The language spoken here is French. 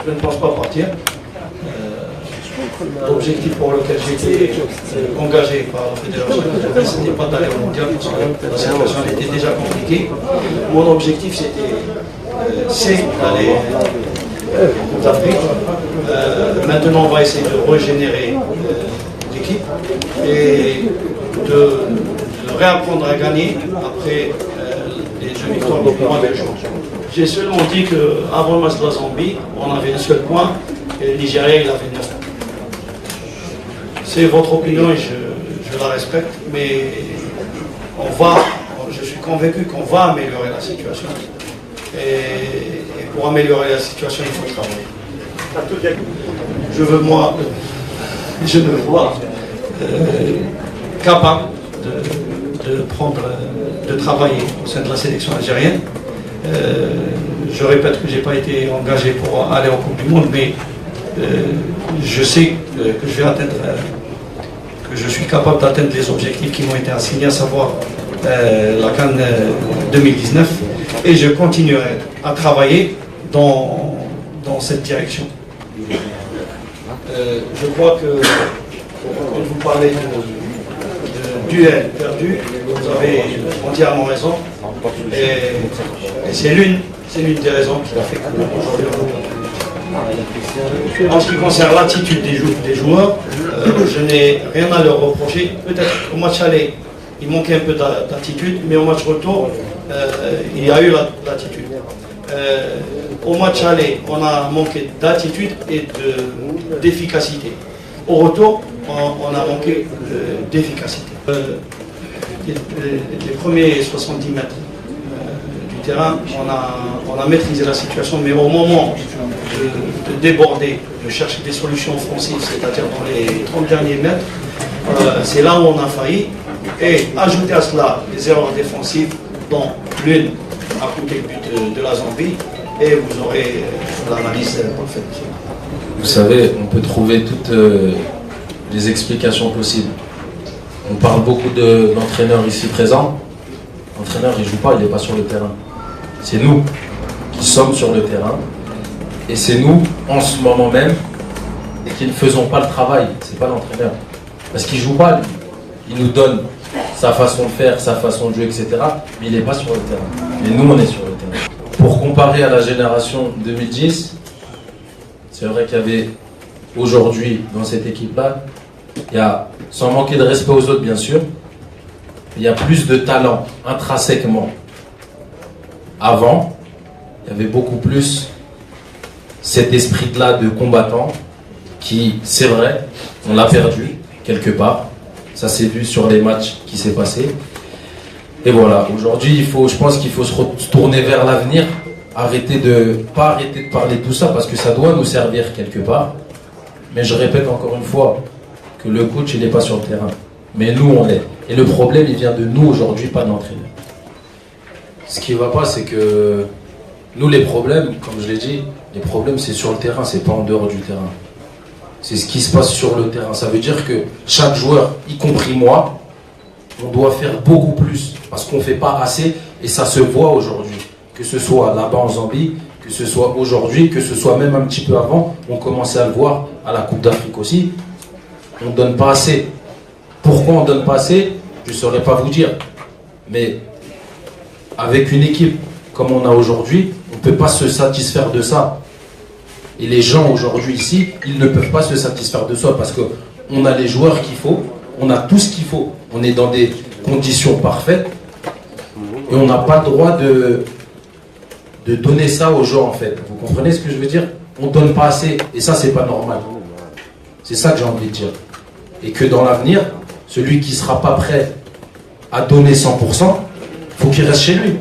je ne pense pas partir. L'objectif pour lequel j'ai été engagé par la fédération, ce n'était pas d'aller au mondial parce que la situation était déjà compliquée. Mon objectif c'est d'aller en Coupe d'Afrique. Maintenant on va essayer de régénérer l'équipe et de réapprendre à gagner après les deux victoires du mois de juin. J'ai seulement dit qu'avant le match de la Zambie, on avait un seul point et le Nigeria il avait 9 points. C'est votre opinion et je la respecte, mais je suis convaincu qu'on va améliorer la situation. Et pour améliorer la situation, il faut travailler. Je me vois capable de travailler au sein de la sélection algérienne. Je répète que je n'ai pas été engagé pour aller en Coupe du Monde, mais je sais que je vais atteindre, que je suis capable d'atteindre les objectifs qui m'ont été assignés, à savoir la CAN 2019, et je continuerai à travailler dans cette direction. Je crois que quand vous parlez de duel perdu, vous avez entièrement raison, et c'est l'une des raisons qui a fait qu'aujourd'hui on peut. En ce qui concerne l'attitude des joueurs, je n'ai rien à leur reprocher. Peut-être au match aller, il manquait un peu d'attitude, mais au match retour, il y a eu l'attitude. Au match aller, on a manqué d'attitude et d'efficacité. Au retour, on a manqué d'efficacité. Les premiers 70 mètres du terrain, on a maîtrisé la situation, mais au moment de déborder, de chercher des solutions offensives, c'est-à-dire dans les 30 derniers mètres, c'est là où on a failli. Et ajouter à cela les erreurs défensives, dont l'une a coûté le but de la Zambie, et vous aurez l'analyse parfaite. Vous savez, on peut trouver toutes les explications possibles. On parle beaucoup d'entraîneurs ici présents. L'entraîneur, il ne joue pas, il n'est pas sur le terrain. C'est nous qui sommes sur le terrain. Et c'est nous, en ce moment même, qui ne faisons pas le travail. Ce n'est pas l'entraîneur. Parce qu'il ne joue pas, lui. Il nous donne sa façon de faire, sa façon de jouer, etc. Mais il n'est pas sur le terrain. Mais nous, on est sur le terrain. Pour comparer à la génération 2010, c'est vrai qu'il y avait aujourd'hui, dans cette équipe-là, il y a, sans manquer de respect aux autres, bien sûr, il y a plus de talent intrinsèquement. Avant, il y avait beaucoup plus cet esprit-là de combattant qui, c'est vrai, on l'a perdu quelque part. Ça s'est vu sur les matchs qui s'est passé. Et voilà, aujourd'hui, je pense qu'il faut se tourner vers l'avenir, pas arrêter de parler de tout ça, parce que ça doit nous servir quelque part. Mais je répète encore une fois que le coach, il n'est pas sur le terrain. Mais nous, on l'est. Et le problème, il vient de nous aujourd'hui, pas de l'entraîneur. Ce qui ne va pas, c'est que nous, les problèmes, comme je l'ai dit, les problèmes, c'est sur le terrain, c'est pas en dehors du terrain. C'est ce qui se passe sur le terrain. Ça veut dire que chaque joueur, y compris moi, on doit faire beaucoup plus parce qu'on ne fait pas assez et ça se voit aujourd'hui. Que ce soit là-bas en Zambie, que ce soit aujourd'hui, que ce soit même un petit peu avant, on commençait à le voir à la Coupe d'Afrique aussi. On ne donne pas assez. Pourquoi on ne donne pas assez? Je ne saurais pas vous dire. Mais avec une équipe comme on a aujourd'hui, on ne peut pas se satisfaire de ça. Et les gens aujourd'hui ici, ils ne peuvent pas se satisfaire de ça parce qu'on a les joueurs qu'il faut, on a tout ce qu'il faut. On est dans des conditions parfaites et on n'a pas le droit de donner ça aux gens en fait. Vous comprenez ce que je veux dire? On ne donne pas assez et ça c'est pas normal. C'est ça que j'ai envie de dire. Et que dans l'avenir, celui qui ne sera pas prêt à donner 100%, il faut qu'il reste chez lui.